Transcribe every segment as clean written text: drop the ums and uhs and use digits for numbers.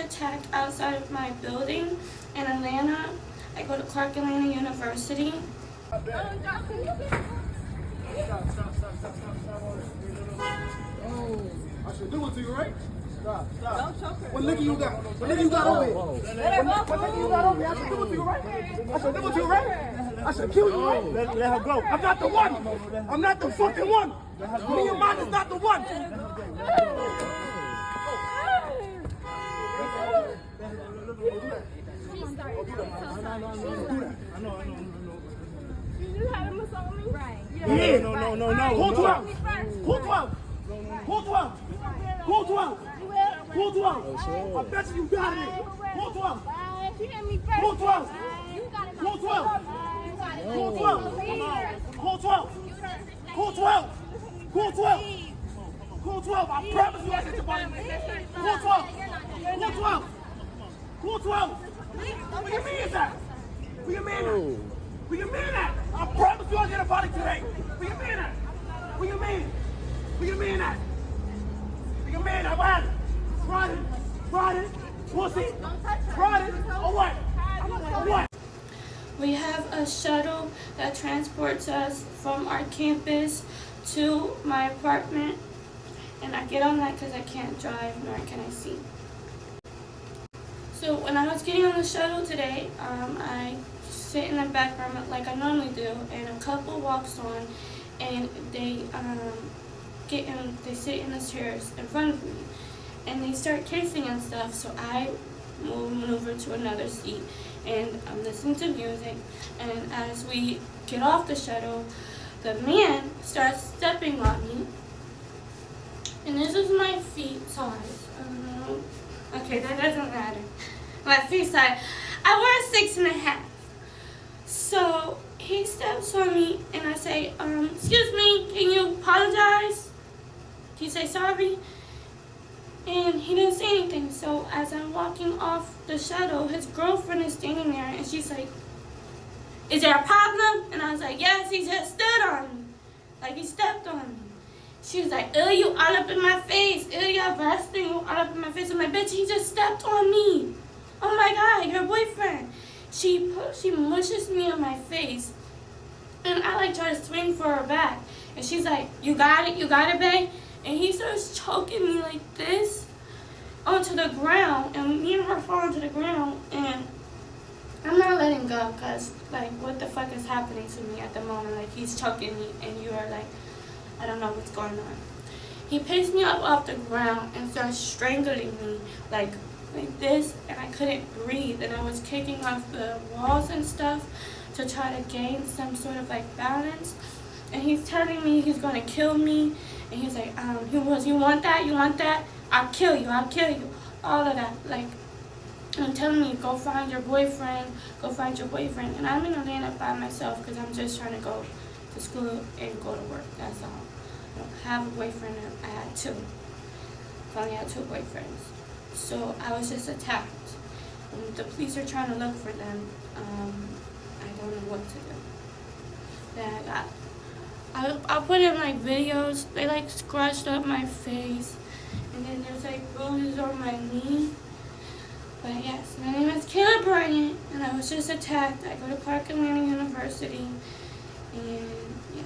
attacked outside of my building in Atlanta. I go to Clark Atlanta University. Stop. Oh, I should do it to you, right? Stop. Don't choke her. What liquor you got? What liquor you got over here? What liquor you got over here? I should do it to you, right? I should do it to you, right? I should kill you, right? Let her go. I'm not the one. I'm not the fucking one. Me and mine is not the one. You had him assault me? Right. Yeah. No. Who 12? Who 12? Who 12? Who 12? Who 12? I bet you got it. Who 12? You hit me first. Who 12? Who 12? Who 12? Who 12? Who 12? Who 12? Who 12? I promise you I hit your body. Who 12? Who 12? Who 12? What you mean is that? What you mean that? What you mean that? I promise you I'll get a body today. What you mean that? What you mean? What you mean that? What you mean that? What? Friday, pussy, Friday, or what? Or what? We have a shuttle that transports us from our campus to my apartment, and I get on that because I can't drive nor can I see. So when I was getting on the shuttle today, I sit in the back room like I normally do, and a couple walks on, and they they sit in the chairs in front of me, and they start kissing and stuff. So I maneuver to another seat, and I'm listening to music. And as we get off the shuttle, the man starts stepping on me, and this is my feet size. Okay, that doesn't matter. My feet size. I wear a 6.5. So he steps on me, and I say, excuse me, can you apologize? Can you say sorry? And he didn't say anything. So as I'm walking off the shuttle, his girlfriend is standing there, and she's like, is there a problem? And I was like, yes, he just stood on me. Like he stepped on me. She was like, ew, you all up in my face. Ew, you're resting, you all up in my face. I'm like, bitch, he just stepped on me. Oh my God, your boyfriend. She mushes me on my face, and I like try to swing for her back, and she's like, you got it, babe. And he starts choking me like this onto the ground, and me and her fall onto the ground, and I'm not letting go, because like what the fuck is happening to me at the moment? Like he's choking me, and you are like, I don't know what's going on. He picks me up off the ground and starts strangling me like this, and I couldn't breathe, and I was kicking off the walls and stuff to try to gain some sort of like balance. And he's telling me he's gonna kill me, and he's like, you want that? I'll kill you, all of that. Like, and telling me, go find your boyfriend, and I'm in Atlanta by myself because I'm just trying to go to school and go to work. That's all. I don't have a boyfriend. I had two. I only had two boyfriends. So I was just attacked. And the police are trying to look for them. I don't know what to do. Then I put in like videos. They like scratched up my face, and then there's like bruises on my knee. But yes, my name is Kayla Bryant, and I was just attacked. I go to Clark Atlanta University, and yeah.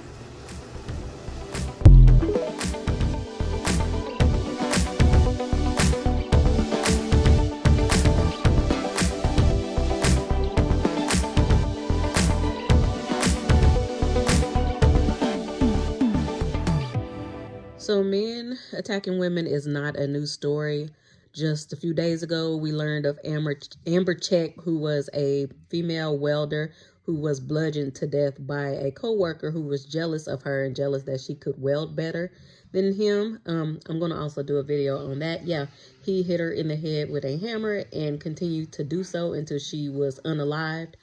So men attacking women is not a new story. Just a few days ago, we learned of Amber Check, who was a female welder who was bludgeoned to death by a co-worker who was jealous of her and jealous that she could weld better than him. I'm going to also do a video on that. Yeah, he hit her in the head with a hammer and continued to do so until she was unalived.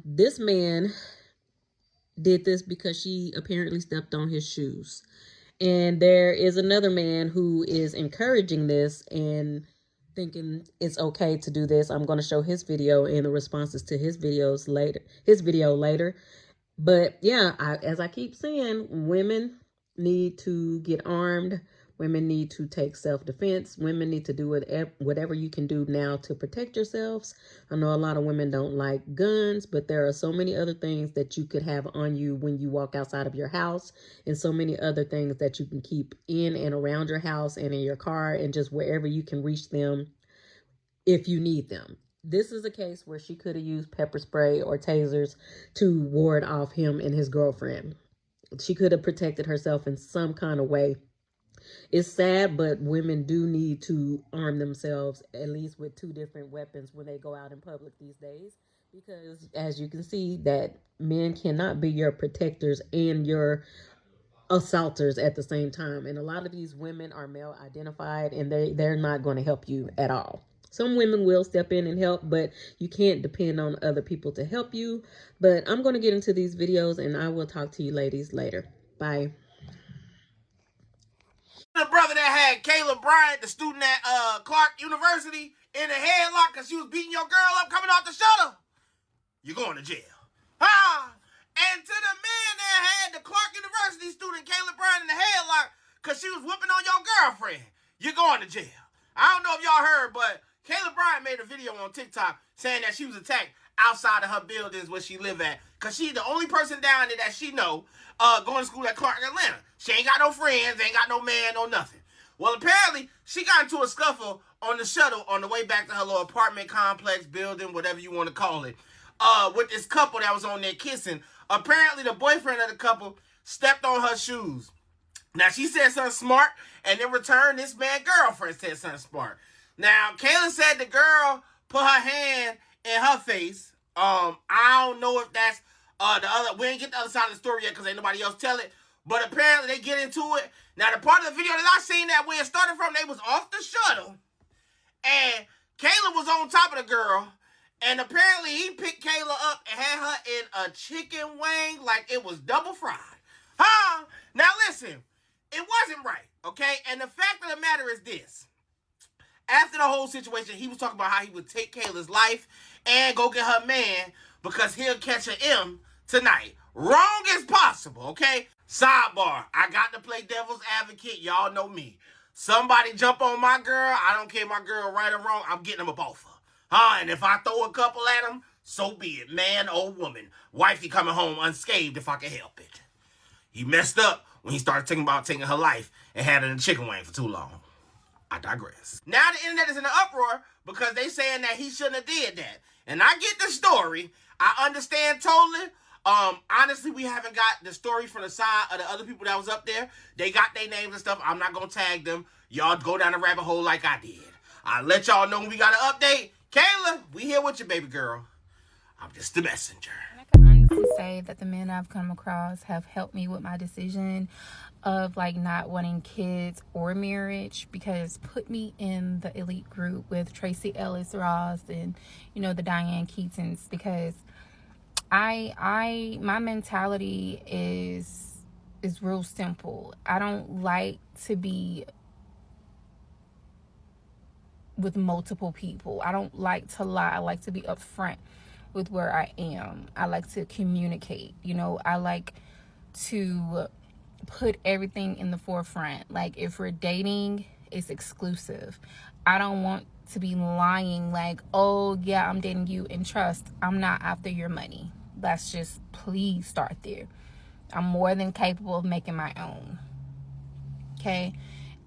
This man did this because she apparently stepped on his shoes. And there is another man who is encouraging this and thinking it's okay to do this. I'm going to show his video and the responses to his video later. But yeah, as I keep saying, women need to get armed Women need to take self-defense. Women need to do whatever you can do now to protect yourselves. I know a lot of women don't like guns, but there are so many other things that you could have on you when you walk outside of your house, and so many other things that you can keep in and around your house and in your car and just wherever you can reach them if you need them. This is a case where she could have used pepper spray or tasers to ward off him and his girlfriend. She could have protected herself in some kind of way. It's sad, but women do need to arm themselves at least with 2 different weapons when they go out in public these days, because as you can see, that men cannot be your protectors and your assaulters at the same time. And a lot of these women are male identified, and they're not going to help you at all. Some women will step in and help, but you can't depend on other people to help you. But I'm going to get into these videos, and I will talk to you ladies later. Bye. The brother that had Caleb Bryant, the student at Clark University, in a headlock because she was beating your girl up coming off the shuttle, you're going to jail. And to the man that had the Clark University student Caleb Bryant in the headlock because she was whooping on your girlfriend, you're going to jail. I don't know if y'all heard, but Caleb Bryant made a video on TikTok saying that she was attacked outside of her buildings where she live at, because she's the only person down there that she know going to school at Clark, Atlanta. She ain't got no friends, ain't got no man, no nothing. Well, apparently, she got into a scuffle on the shuttle on the way back to her little apartment complex, building, whatever you want to call it, with this couple that was on there kissing. Apparently, the boyfriend of the couple stepped on her shoes. Now, she said something smart, and in return, this man's girlfriend said something smart. Now, Kayla said the girl put her hand in her face. I don't know if that's the other. We ain't get the other side of the story yet because ain't nobody else tell it. But apparently they get into it. Now, the part of the video that I seen that where it started from, they was off the shuttle. And Kayla was on top of the girl. And apparently he picked Kayla up and had her in a chicken wing like it was double fried. Now, listen. It wasn't right, okay? And the fact of the matter is this. After the whole situation, he was talking about how he would take Kayla's life and go get her man because he'll catch an M tonight. Wrong as possible, okay? Sidebar, I got to play devil's advocate. Y'all know me. Somebody jump on my girl, I don't care my girl right or wrong, I'm getting them up off her. And if I throw a couple at him, so be it. Man or woman. Wifey coming home unscathed if I can help it. He messed up when he started thinking about taking her life and had her in a chicken wing for too long. I digress. Now the internet is in an uproar because they saying that he shouldn't have did that. And I get the story. I understand totally. Honestly, we haven't got the story from the side of the other people that was up there. They got their names and stuff. I'm not going to tag them. Y'all go down the rabbit hole like I did. I'll let y'all know when we got an update. Kayla, we here with you, baby girl. I'm just the messenger. I can honestly say that the men I've come across have helped me with my decision of like not wanting kids or marriage, because put me in the elite group with Tracy Ellis Ross and, you know, the Diane Keatons, because my mentality is real simple. I don't like to be with multiple people. I don't like to lie. I like to be upfront with where I am. I like to communicate. You know, I like to put everything in the forefront. Like, if we're dating, it's exclusive. I don't want to be lying like, oh yeah, I'm dating you, and trust, I'm not after your money. Let's just please start there. I'm more than capable of making my own. Okay?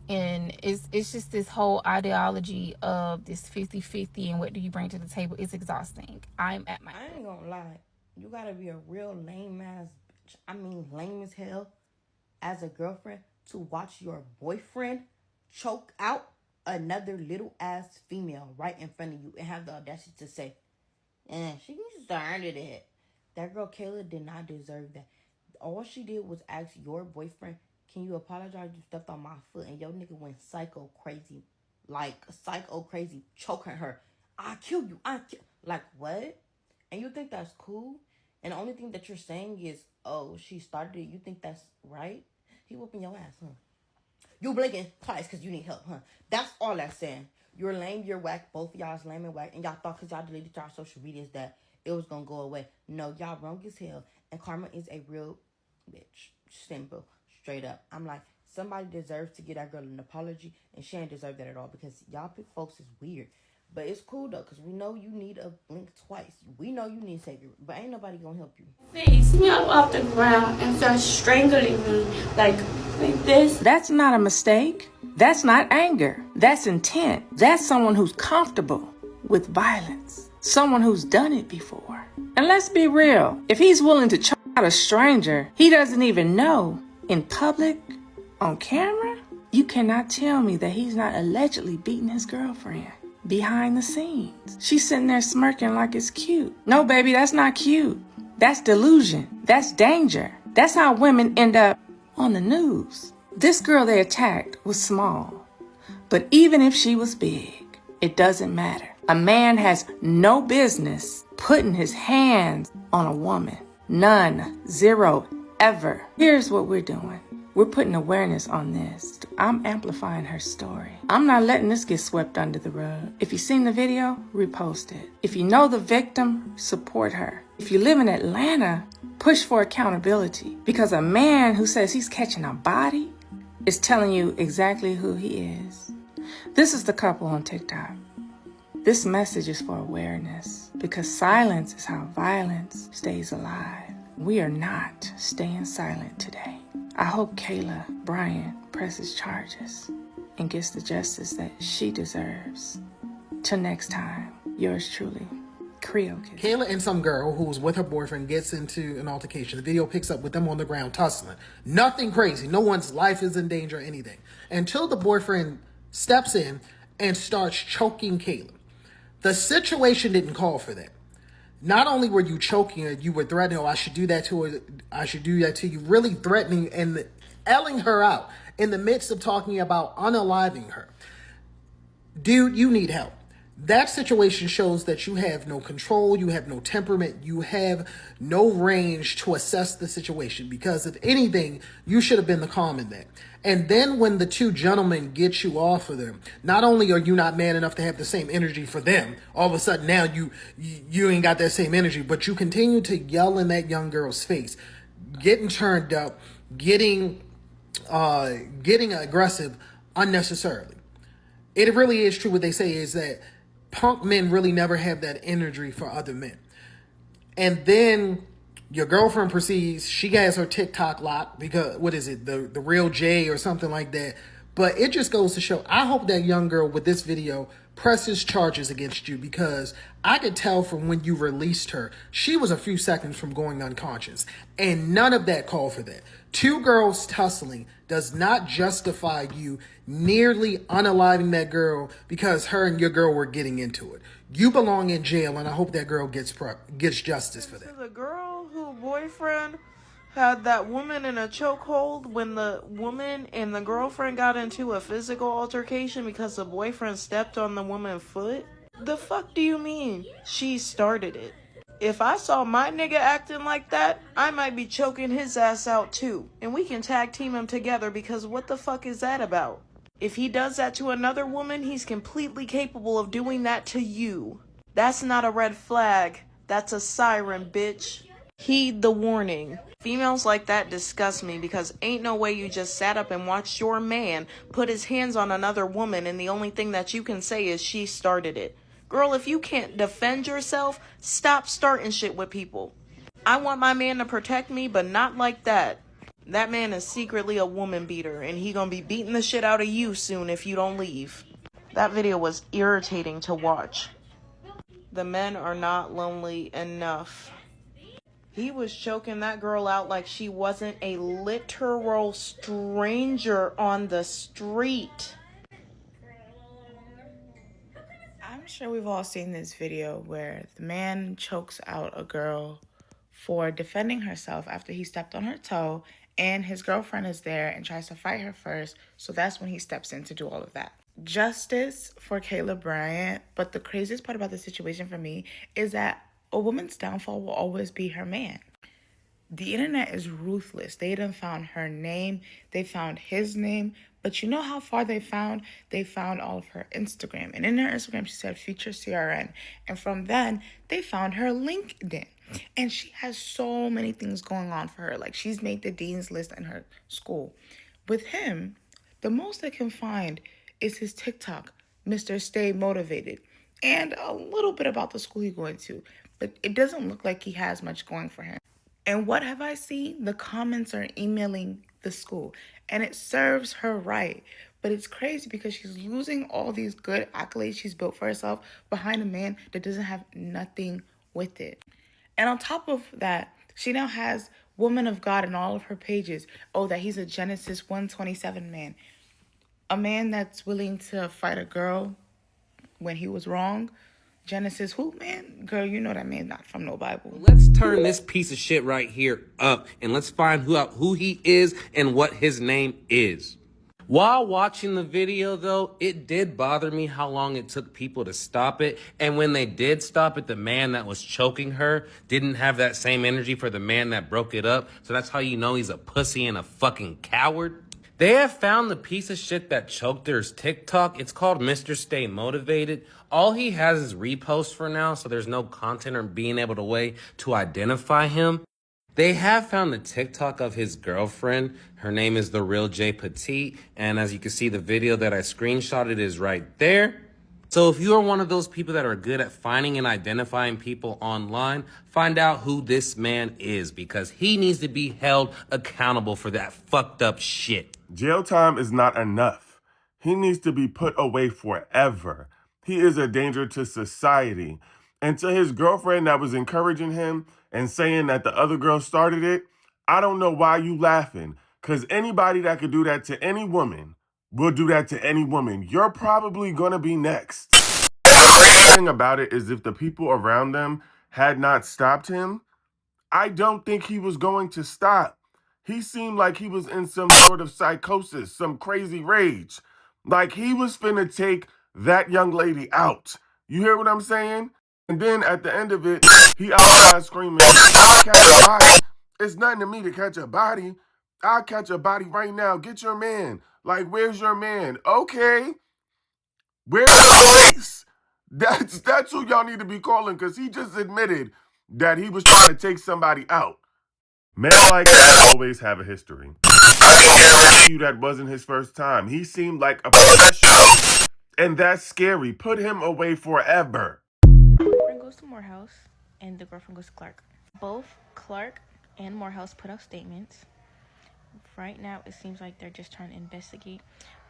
And it's just this whole ideology of this 50-50 and what do you bring to the table. It's exhausting. I'm at my... I ain't gonna lie. You gotta be a real lame ass bitch. I mean, lame as hell as a girlfriend to watch your boyfriend choke out another little ass female right in front of you and have the audacity to say, she deserved it. That girl Kayla did not deserve that. All she did was ask your boyfriend, can you apologize? You stepped on my foot, and your nigga went psycho crazy. Like, psycho crazy, choking her. I'll kill you. Like, what? And you think that's cool? And the only thing that you're saying is, oh, she started it. You think that's right? He whooping your ass, huh? You blinking twice because you need help, huh? That's all that's saying. You're lame, you're whack. Both of y'all's lame and whack. And y'all thought because y'all deleted y'all social medias that it was going to go away. No, y'all wrong as hell. And karma is a real bitch. Simple. Straight up. I'm like, Somebody deserves to get that girl an apology, and she ain't deserve that at all because y'all folks is weird. But it's cool though, because we know you need a blink twice. We know you need a savior, but ain't nobody gonna help you. Face me up off the ground and start strangling me like this. That's not a mistake. That's not anger. That's intent. That's someone who's comfortable with violence. Someone who's done it before. And let's be real. If he's willing to choke out a stranger he doesn't even know in public, on camera, you cannot tell me that he's not allegedly beating his girlfriend behind the scenes. She's sitting there smirking like it's cute. No, baby, that's not cute. That's delusion. That's danger. That's how women end up on the news. This girl they attacked was small, but even if she was big, it doesn't matter. A man has no business putting his hands on a woman. None. Zero. Ever. Here's what we're doing. We're putting awareness on this. I'm amplifying her story. I'm not letting this get swept under the rug. If you've seen the video, repost it. If you know the victim, support her. If you live in Atlanta, push for accountability. Because a man who says he's catching a body is telling you exactly who he is. This is the couple on TikTok. This message is for awareness. Because silence is how violence stays alive. We are not staying silent today. I hope Kayla Bryant presses charges and gets the justice that she deserves. Till next time, yours truly, Creole Kid. Kayla and some girl who was with her boyfriend gets into an altercation. The video picks up with them on the ground tussling. Nothing crazy. No one's life is in danger or anything. Until the boyfriend steps in and starts choking Kayla. The situation didn't call for that. Not only were you choking her, you were threatening, oh, I should do that to her, I should do that to you, really threatening and elling her out in the midst of talking about unaliving her. Dude, you need help. That situation shows that you have no control, you have no temperament, you have no range to assess the situation, because if anything, you should have been the calm in that. And then when the two gentlemen get you off of them, not only are you not man enough to have the same energy for them, all of a sudden now you ain't got that same energy, but you continue to yell in that young girl's face, getting turned up, getting aggressive unnecessarily. It really is true what they say is that punk men really never have that energy for other men. And then your girlfriend proceeds, she has her TikTok locked because, what is it, the real J or something like that. But it just goes to show, I hope that young girl with this video presses charges against you, because I could tell from when you released her, she was a few seconds from going unconscious. And none of that called for that. Two girls tussling does not justify you nearly unaliving that girl because her and your girl were getting into it. You belong in jail, and I hope that girl gets justice for that. The girl whose boyfriend had that woman in a chokehold when the woman and the girlfriend got into a physical altercation because the boyfriend stepped on the woman's foot? The fuck do you mean she started it? If I saw my nigga acting like that, I might be choking his ass out too. And we can tag team him together, because what the fuck is that about? If he does that to another woman, he's completely capable of doing that to you. That's not a red flag. That's a siren, bitch. Heed the warning. Females like that disgust me, because ain't no way you just sat up and watched your man put his hands on another woman and the only thing that you can say is she started it. Girl, if you can't defend yourself, stop starting shit with people. I want my man to protect me, but not like that. That man is secretly a woman beater, and he gonna be beating the shit out of you soon if you don't leave. That video was irritating to watch. The men are not lonely enough. He was choking that girl out like she wasn't a literal stranger on the street. I'm sure we've all seen this video where the man chokes out a girl for defending herself after he stepped on her toe, and his girlfriend is there and tries to fight her first, so that's when he steps in to do all of that. Justice for Kayla Bryant, but the craziest part about the situation for me is that a woman's downfall will always be her man. The internet is ruthless. They done found her name, they found his name, but you know how far they found? They found all of her Instagram. And in her Instagram, she said future CRN. And from then, they found her LinkedIn. And she has so many things going on for her. Like, she's made the dean's list in her school. With him, the most I can find is his TikTok, Mr. Stay Motivated, and a little bit about the school he's going to, but it doesn't look like he has much going for him. And what have I seen? The comments are emailing the school, and it serves her right. But it's crazy because she's losing all these good accolades she's built for herself behind a man that doesn't have nothing with it. And on top of that, she now has Woman of God in all of her pages. Oh, that he's a Genesis 1:27 man. A man that's willing to fight a girl when he was wrong. Genesis who, man? Girl, you know that man's not from no Bible. Let's turn this piece of shit right here up and let's find who he is and what his name is. While watching the video, though, it did bother me how long it took people to stop it. And when they did stop it, the man that was choking her didn't have that same energy for the man that broke it up. So that's how you know he's a pussy and a fucking coward. They have found the piece of shit that choked her's TikTok. It's called Mr. Stay Motivated. All he has is reposts for now, so there's no content or being able to way to identify him. They have found the TikTok of his girlfriend. Her name is The Real J Petite. And as you can see, the video that I screenshotted is right there. So if you are one of those people that are good at finding and identifying people online, find out who this man is because he needs to be held accountable for that fucked up shit. Jail time is not enough. He needs to be put away forever. He is a danger to society. And to his girlfriend that was encouraging him and saying that the other girl started it, I don't know why you laughing. Because anybody that could do that to any woman will do that to any woman. You're probably going to be next. The thing about it is if the people around them had not stopped him, I don't think he was going to stop. He seemed like he was in some sort of psychosis, some crazy rage. Like he was finna take that young lady out. You hear what I'm saying? And then at the end of it, he outside screaming, I'll catch a body. It's nothing to me to catch a body. I'll catch a body right now. Get your man. Like, where's your man? Okay. Where's the police? That's who y'all need to be calling because he just admitted that he was trying to take somebody out. Men like that always have a history. I can you that wasn't his first time. He seemed like a professional. And that's scary. Put him away forever. The boyfriend goes to Morehouse and the girlfriend goes to Clark. Both Clark and Morehouse put out statements. Right now, it seems like they're just trying to investigate.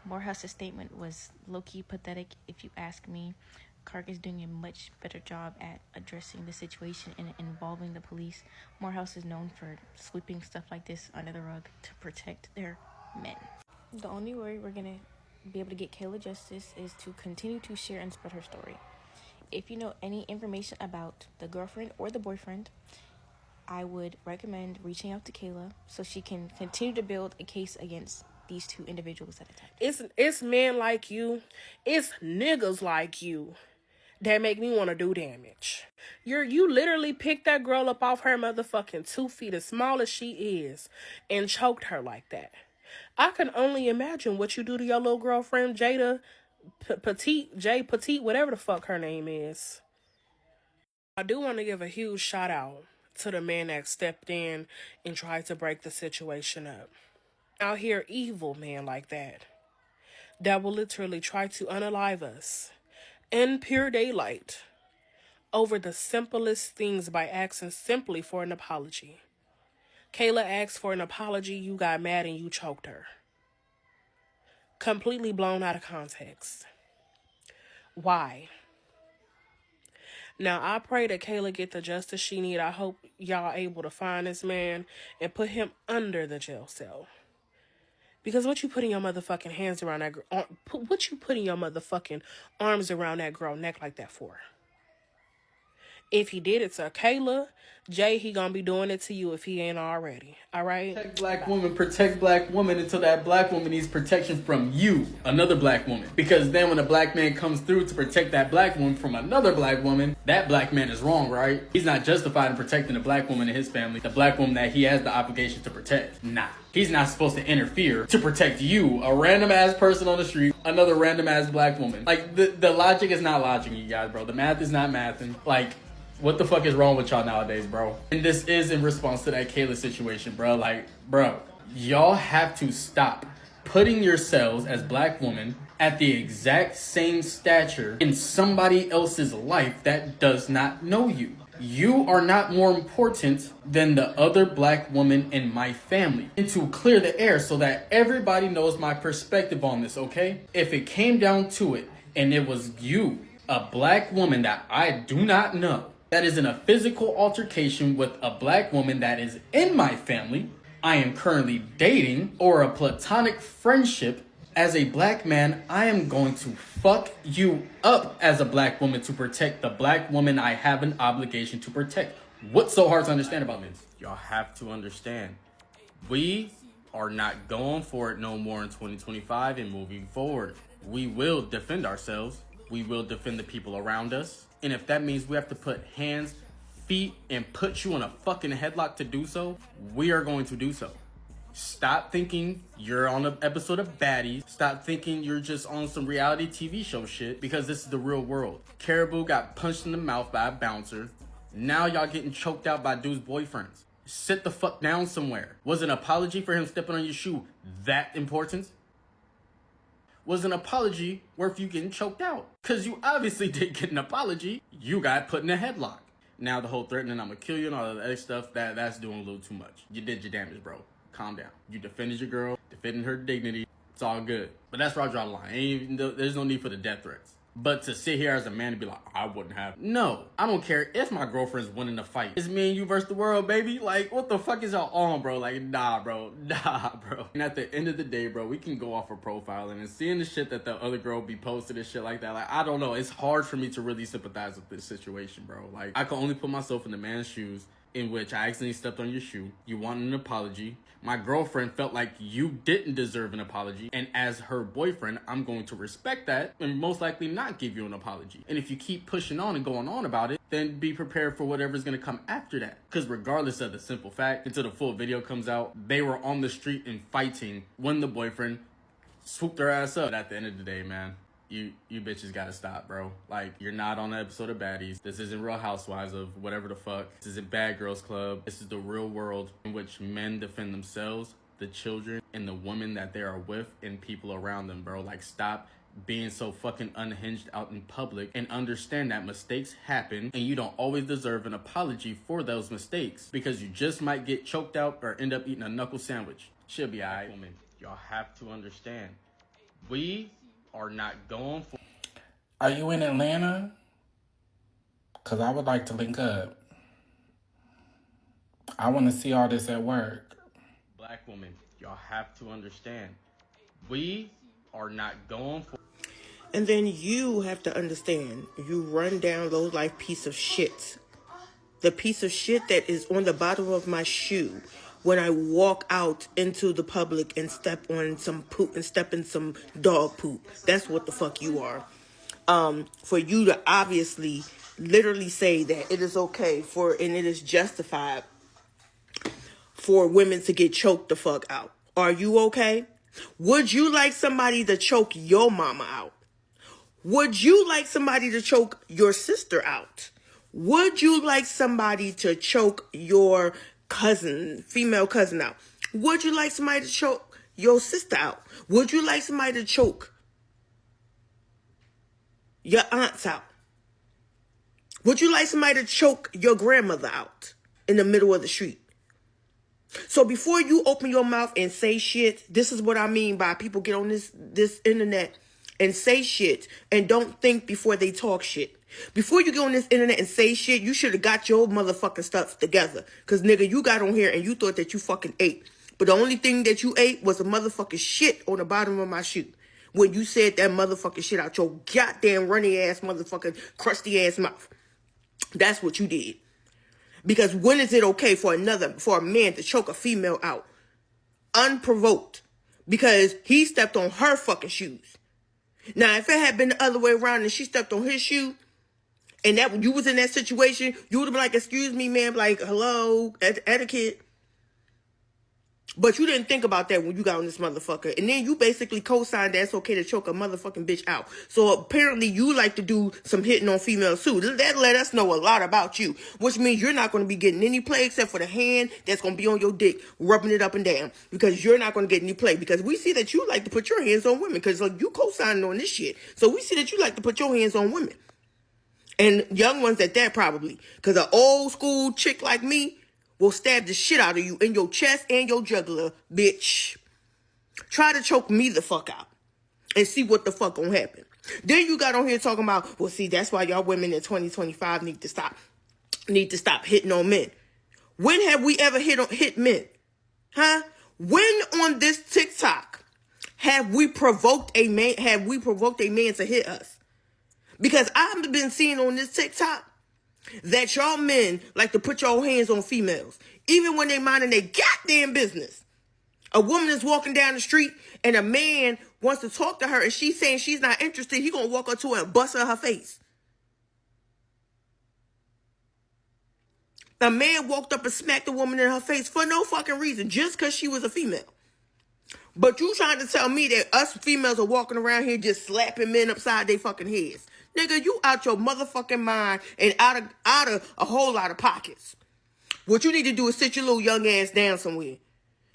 Morehouse's statement was low-key pathetic, if you ask me. Clark is doing a much better job at addressing the situation and involving the police. Morehouse is known for sweeping stuff like this under the rug to protect their men. The only way we're going to be able to get Kayla justice is to continue to share and spread her story. If you know any information about the girlfriend or the boyfriend, I would recommend reaching out to Kayla so she can continue to build a case against these two individuals that attacked. It's men like you, it's niggas like you that make me want to do damage. You literally picked that girl up off her motherfucking 2 feet, as small as she is, and choked her like that. I can only imagine what you do to your little girlfriend, Jada Petite, whatever the fuck her name is. I do want to give a huge shout out to the man that stepped in and tried to break the situation up. Out here, evil men like that will literally try to unalive us in pure daylight over the simplest things by asking simply for an apology. Kayla asked for an apology, you got mad and you choked her. Completely blown out of context. Why? Now, I pray that Kayla get the justice she need. I hope y'all able to find this man and put him under the jail cell. Because what you putting your motherfucking hands around that girl, what you putting your motherfucking arms around that girl neck like that for? If he did it to Kayla, Jay, he gonna be doing it to you if he ain't already. All right? Protect black woman until that black woman needs protection from you, another black woman. Because then when a black man comes through to protect that black woman from another black woman, that black man is wrong, right? He's not justified in protecting the black woman and his family, the black woman that he has the obligation to protect. Nah. He's not supposed to interfere to protect you, a random ass person on the street, another random ass black woman. Like, the logic is not logic, you guys, bro. The math is not mathing. Like, what the fuck is wrong with y'all nowadays, bro? And this is in response to that Kayla situation, bro. Like, bro, y'all have to stop putting yourselves as black women at the exact same stature in somebody else's life that does not know you. You are not more important than the other black woman in my family. And to clear the air so that everybody knows my perspective on this, okay? If it came down to it and it was you, a black woman that I do not know, that is in a physical altercation with a black woman that is in my family, I am currently dating, or a platonic friendship, as a black man, I am going to fuck you up as a black woman to protect the black woman I have an obligation to protect. What's so hard to understand about this? Y'all have to understand. We are not going for it no more in 2025 and moving forward. We will defend ourselves. We will defend the people around us. And if that means we have to put hands, feet, and put you in a fucking headlock to do so, we are going to do so. Stop thinking you're on an episode of Baddies. Stop thinking you're just on some reality TV show shit, because this is the real world. Caribou got punched in the mouth by a bouncer. Now y'all getting choked out by dudes' boyfriends. Sit the fuck down somewhere. Was an apology for him stepping on your shoe that important? Was an apology worth you getting choked out? Because you obviously didn't get an apology. You got put in a headlock. Now the whole threatening I'm gonna kill you and all that other stuff, that's doing a little too much. You did your damage, bro. Calm down. You defended your girl, defending her dignity. It's all good. But that's where I draw the line. There's no need for the death threats. But to sit here as a man and be like, I wouldn't have. No, I don't care if my girlfriend's winning the fight. It's me and you versus the world, baby. Like, what the fuck is y'all on, bro? Like, nah, bro. Nah, bro. And at the end of the day, bro, we can go off of profiling and seeing the shit that the other girl be posting and shit like that. Like, I don't know. It's hard for me to really sympathize with this situation, bro. Like, I can only put myself in the man's shoes in which I accidentally stepped on your shoe. You wanted an apology. My girlfriend felt like you didn't deserve an apology. And as her boyfriend, I'm going to respect that and most likely not give you an apology. And if you keep pushing on and going on about it, then be prepared for whatever's going to come after that. Because regardless of the simple fact, until the full video comes out, they were on the street and fighting when the boyfriend swooped her ass up. But at the end of the day, man, you bitches gotta stop, bro. Like, you're not on an episode of Baddies. This isn't Real Housewives of whatever the fuck. This isn't Bad Girls Club. This is the real world in which men defend themselves, the children, and the women that they are with and people around them, bro. Like, stop being so fucking unhinged out in public and understand that mistakes happen and you don't always deserve an apology for those mistakes, because you just might get choked out or end up eating a knuckle sandwich. She'll be alright. Woman, y'all have to understand. We are not going for... Are you in Atlanta? Because I would like to link up. I want to see all this at work. Black woman, y'all have to understand. We are not going for... And then you have to understand, you run down low life piece of shit. The piece of shit that is on the bottom of my shoe when I walk out into the public and step on some poop and step in some dog poop. That's what the fuck you are. For you to obviously literally say that it is okay and it is justified for women to get choked the fuck out. Are you okay? Would you like somebody to choke your mama out? Would you like somebody to choke your sister out? Would you like somebody to choke your female cousin out? Would you like somebody to choke your sister out? Would you like somebody to choke your aunts out? Would you like somebody to choke your grandmother out in the middle of the street? So before you open your mouth and say shit, this is what I mean by people get on this internet and say shit and don't think before they talk shit. Before you go on this internet and say shit, you should have got your motherfucking stuff together. Because, nigga, you got on here and you thought that you fucking ate. But the only thing that you ate was a motherfucking shit on the bottom of my shoe. When you said that motherfucking shit out your goddamn runny-ass motherfucking crusty-ass mouth. That's what you did. Because when is it okay for a man to choke a female out? Unprovoked. Because he stepped on her fucking shoes. Now, if it had been the other way around and she stepped on his shoe, and that you was in that situation, you would have been like, excuse me, ma'am, like, hello, etiquette. But you didn't think about that when you got on this motherfucker. And then you basically co-signed that it's okay to choke a motherfucking bitch out. So apparently you like to do some hitting on females too. That let us know a lot about you. Which means you're not going to be getting any play except for the hand that's going to be on your dick, rubbing it up and down. Because you're not going to get any play. Because we see that you like to put your hands on women. Because like, you co-signing on this shit. So we see that you like to put your hands on women. And young ones at that probably. Because an old school chick like me will stab the shit out of you in your chest and your jugular, bitch. Try to choke me the fuck out and see what the fuck gonna happen. Then you got on here talking about, well, see, that's why y'all women in 2025 need to stop hitting on men. When have we ever hit men? Huh? When on this TikTok have we provoked a man to hit us? Because I've been seeing on this TikTok that y'all men like to put your hands on females, even when they minding their goddamn business. A woman is walking down the street and a man wants to talk to her and she's saying she's not interested. He gonna walk up to her and bust her face. The man walked up and smacked the woman in her face for no fucking reason, just because she was a female. But you trying to tell me that us females are walking around here just slapping men upside their fucking heads. Nigga, you out your motherfucking mind and out of a whole lot of pockets. What you need to do is sit your little young ass down somewhere.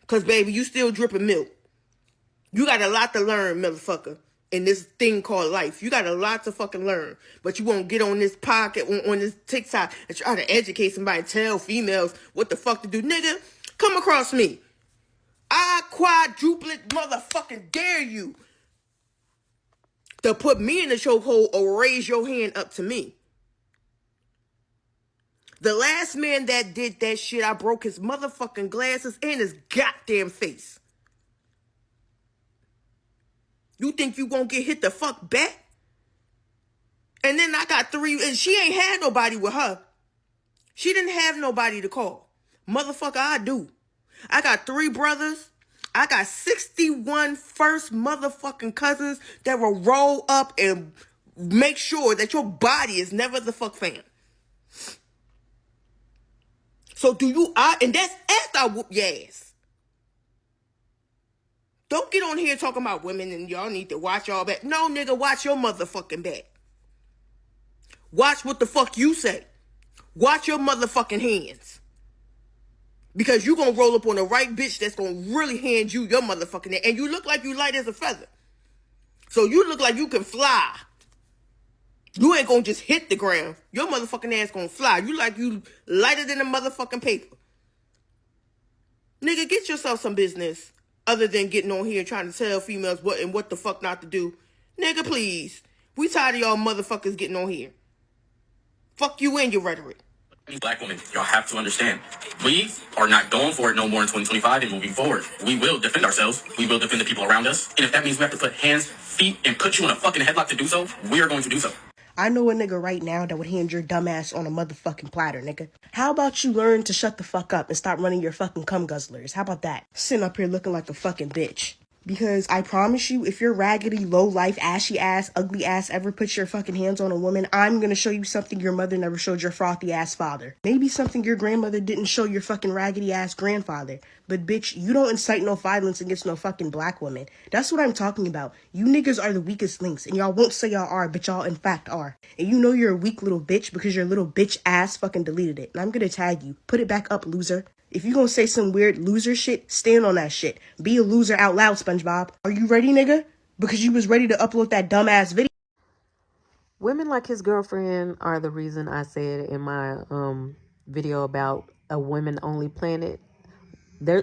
Because, baby, you still dripping milk. You got a lot to learn, motherfucker, in this thing called life. You got a lot to fucking learn. But you won't get on this pocket, on this TikTok, and try to educate somebody, tell females what the fuck to do. Nigga, come across me. I quadruplet motherfucking dare you to put me in the chokehold or raise your hand up to me. The last man that did that shit, I broke his motherfucking glasses and his goddamn face. You think you gonna get hit the fuck back? And then I got 3, and she ain't had nobody with her. She didn't have nobody to call. Motherfucker, I do. I got 3 brothers. I got 61 first motherfucking cousins that will roll up and make sure that your body is never the fuck found. So and that's after I whoop your ass. Don't get on here talking about women and y'all need to watch y'all back. No, nigga, watch your motherfucking back. Watch what the fuck you say. Watch your motherfucking hands. Because you gonna roll up on the right bitch that's gonna really hand you your motherfucking head. And you look like you light as a feather. So you look like you can fly. You ain't gonna just hit the ground. Your motherfucking ass gonna fly. You like you lighter than a motherfucking paper. Nigga, get yourself some business. Other than getting on here and trying to tell females what the fuck not to do. Nigga, please. We tired of y'all motherfuckers getting on here. Fuck you and your rhetoric. Black women, y'all have to understand. We are not going for it no more in 2025 and moving forward. We will defend ourselves. We will defend the people around us. And if that means we have to put hands, feet, and put you in a fucking headlock to do so, we are going to do so. I know a nigga right now that would hand your dumb ass on a motherfucking platter, nigga. How about you learn to shut the fuck up and stop running your fucking cum guzzlers? How about that? Sitting up here looking like a fucking bitch. Because I promise you, if your raggedy, low-life, ashy ass, ugly ass ever puts your fucking hands on a woman, I'm gonna show you something your mother never showed your frothy ass father. Maybe something your grandmother didn't show your fucking raggedy ass grandfather. But bitch, you don't incite no violence against no fucking black woman. That's what I'm talking about. You niggas are the weakest links, and y'all won't say y'all are, but y'all in fact are. And you know you're a weak little bitch because your little bitch ass fucking deleted it. And I'm gonna tag you. Put it back up, loser. If you gonna say some weird loser shit, stand on that shit. Be a loser out loud, SpongeBob. Are you ready, nigga? Because you was ready to upload that dumbass video. Women like his girlfriend are the reason I said in my video about a women-only planet.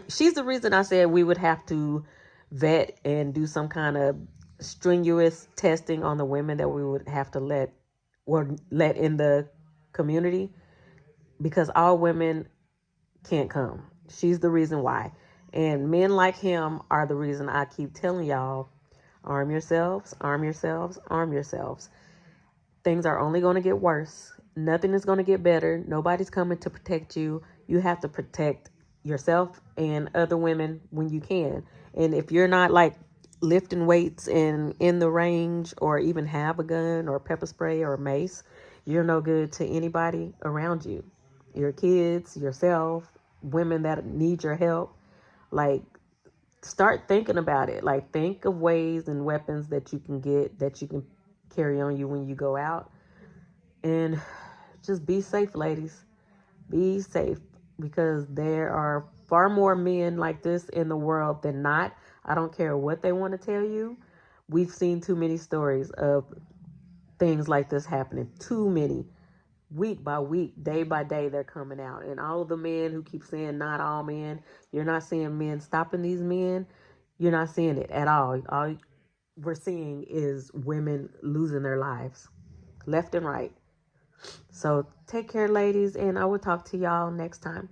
She's the reason I said we would have to vet and do some kind of strenuous testing on the women that we would have to let in the community. Because all women can't come. She's the reason why. And men like him are the reason I keep telling y'all, arm yourselves, arm yourselves, arm yourselves. Things are only going to get worse. Nothing is going to get better. Nobody's coming to protect you. You have to protect yourself and other women when you can. And if you're not like lifting weights and in the range or even have a gun or pepper spray or mace, you're no good to anybody around you. Your kids, yourself, women that need your help. Like, start thinking about it. Like, think of ways and weapons that you can get, that you can carry on you when you go out. And just be safe, ladies. Be safe, because there are far more men like this in the world than not. I don't care what they want to tell you. We've seen too many stories of things like this happening. Too many. Week by week, day by day, they're coming out. And all of the men who keep saying not all men, you're not seeing men stopping these men. You're not seeing it at all. All we're seeing is women losing their lives left and right. So take care, ladies, and I will talk to y'all next time.